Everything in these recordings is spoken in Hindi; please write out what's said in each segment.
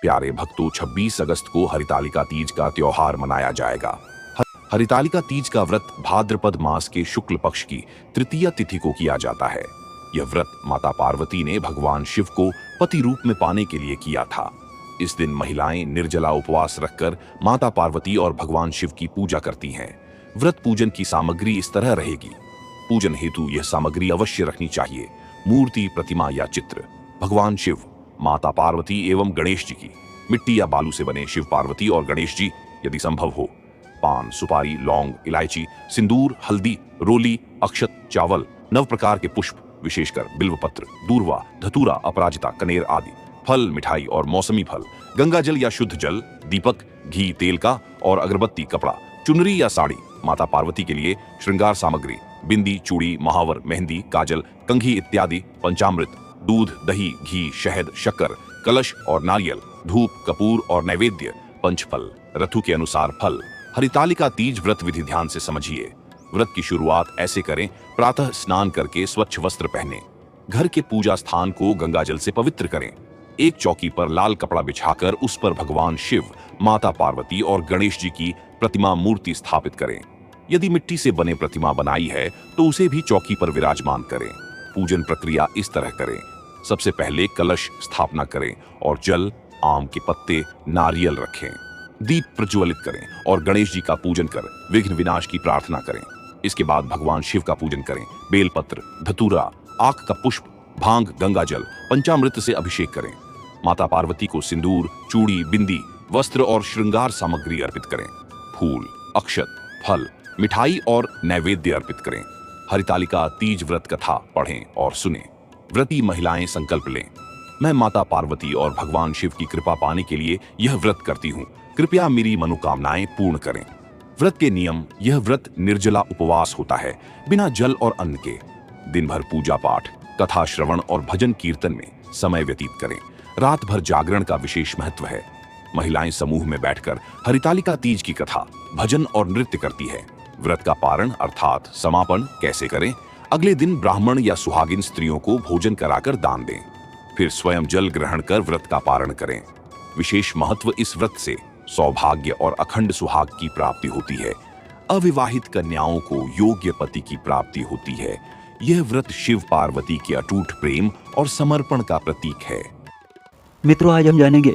प्यारे भक्तों, 26 अगस्त को हरितालिका तीज का त्योहार मनाया जाएगा। हरितालिका तीज का व्रत भाद्रपद मास के शुक्ल पक्ष की तृतीया तिथि को किया जाता है। यह व्रत माता पार्वती ने भगवान शिव को पति रूप में पाने के लिए किया था। इस दिन महिलाएं निर्जला उपवास रखकर माता पार्वती और भगवान शिव की पूजा करती हैं। व्रत पूजन की सामग्री इस तरह रहेगी। पूजन हेतु यह सामग्री अवश्य रखनी चाहिए: मूर्ति, प्रतिमा या चित्र, भगवान शिव, माता पार्वती एवं गणेश जी की, मिट्टी या बालू से बने शिव पार्वती और गणेश जी यदि संभव हो, पान, सुपारी, लौंग, इलायची, सिंदूर, हल्दी, रोली, अक्षत, चावल, 9 प्रकार के पुष्प, विशेषकर बिल्वपत्र, दूर्वा, धतूरा, अपराजिता, कनेर आदि, फल, मिठाई और मौसमी फल, गंगा जल या शुद्ध जल, दीपक, घी, तेल का और अगरबत्ती, कपड़ा, चुनरी या साड़ी, माता पार्वती के लिए श्रृंगार सामग्री, बिंदी, चूड़ी, महावर, मेहंदी, काजल, कंघी इत्यादि, पंचामृत, दूध, दही, घी, शहद, शक्कर, कलश और नारियल, धूप, कपूर और नैवेद्य, पंचफल, ऋतु के अनुसार फल। हरितालिका तीज व्रत विधि ध्यान से समझिए। व्रत की शुरुआत ऐसे करें: प्रातः स्नान करके स्वच्छ वस्त्र पहने, घर के पूजा स्थान को गंगा जल से पवित्र करें, एक चौकी पर लाल कपड़ा बिछाकर उस पर भगवान शिव, माता पार्वती और गणेश जी की प्रतिमा मूर्ति स्थापित करें। यदि मिट्टी से बने प्रतिमा बनाई है तो उसे भी चौकी पर विराजमान करें। पूजन प्रक्रिया इस तरह करें: सबसे पहले कलश स्थापना करें और जल, आम के पत्ते, नारियल रखें। दीप प्रज्वलित करें और गणेश जी का पूजन कर विघ्न विनाश की प्रार्थना करें। इसके बाद भगवान शिव का पूजन करें। बेलपत्र, धतूरा, आक का पुष्प, भांग, गंगा जल, पंचामृत से अभिषेक करें। माता पार्वती को सिंदूर, चूड़ी, बिंदी, वस्त्र और श्रृंगार सामग्री अर्पित करें। फूल, अक्षत, फल, मिठाई और नैवेद्य अर्पित करें। हरितालिका तीज व्रत कथा पढ़ें और सुनें। व्रती महिलाएं संकल्प लें: मैं माता पार्वती और भगवान शिव की कृपा पाने के लिए यह व्रत करती हूँ, कृपया मेरी मनोकामनाएं पूर्ण करें। व्रत के नियम: यह व्रत निर्जला उपवास होता है, बिना जल और अन्न के। दिन भर पूजा पाठ, कथा श्रवण और भजन कीर्तन में समय व्यतीत करें। रात भर जागरण का विशेष महत्व है। महिलाएं समूह में बैठकर हरितालिका तीज की कथा, भजन और नृत्य करती है। व्रत का पारण अर्थात समापन कैसे करें? अगले दिन ब्राह्मण या सुहागिन स्त्रियों को भोजन कराकर दान दें, फिर स्वयं जल ग्रहण कर व्रत का पारण करें। विशेष महत्व इस व्रत से सौभाग्य और अखंड सुहाग की प्राप्ति होती है। अविवाहित कन्याओं को योग्य पति की प्राप्ति होती है। यह व्रत शिव पार्वती के अटूट प्रेम और समर्पण का प्रतीक है। मित्रों, आज हम जानेंगे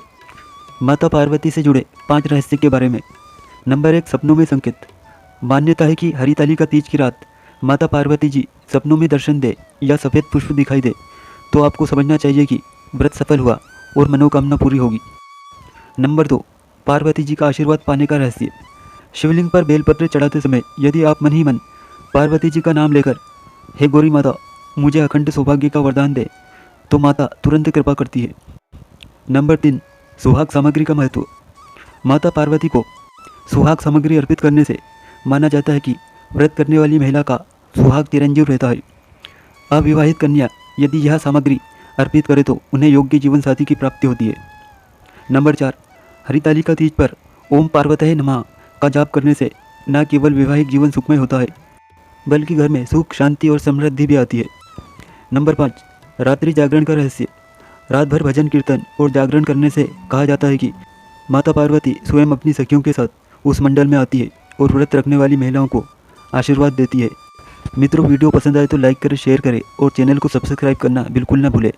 माता पार्वती से जुड़े 5 रहस्य के बारे में। नंबर 1, सपनों में संकेत। मान्यता है कि हरितालिका तीज की रात माता पार्वती जी सपनों में दर्शन दे या सफ़ेद पुष्प दिखाई दे तो आपको समझना चाहिए कि व्रत सफल हुआ और मनोकामना पूरी होगी। नंबर 2, पार्वती जी का आशीर्वाद पाने का रहस्य। शिवलिंग पर बेलपत्र चढ़ाते समय यदि आप मन ही मन पार्वती जी का नाम लेकर हे गौरी माता मुझे अखंड सौभाग्य का वरदान दे तो माता तुरंत कृपा करती है। नंबर 3, सुहाग सामग्री का महत्व। माता पार्वती को सुहाग सामग्री अर्पित करने से माना जाता है कि व्रत करने वाली महिला का सुहाग चिरंजीव रहता है। अविवाहित कन्या यदि यह सामग्री अर्पित करे तो उन्हें योग्य जीवन साथी की प्राप्ति होती है। नंबर 4, हरितालिका तीज पर ओम पार्वतये नमः का जाप करने से न केवल वैवाहिक जीवन सुखमय होता है बल्कि घर में सुख, शांति और समृद्धि भी आती है। नंबर 5, रात्रि जागरण का रहस्य। रात भर भजन कीर्तन और जागरण करने से कहा जाता है कि माता पार्वती स्वयं अपनी सखियों के साथ उस मंडल में आती है और व्रत रखने वाली महिलाओं को आशीर्वाद देती है। मित्रों, वीडियो पसंद आए तो लाइक करें, शेयर करें और चैनल को सब्सक्राइब करना बिल्कुल न भूलें।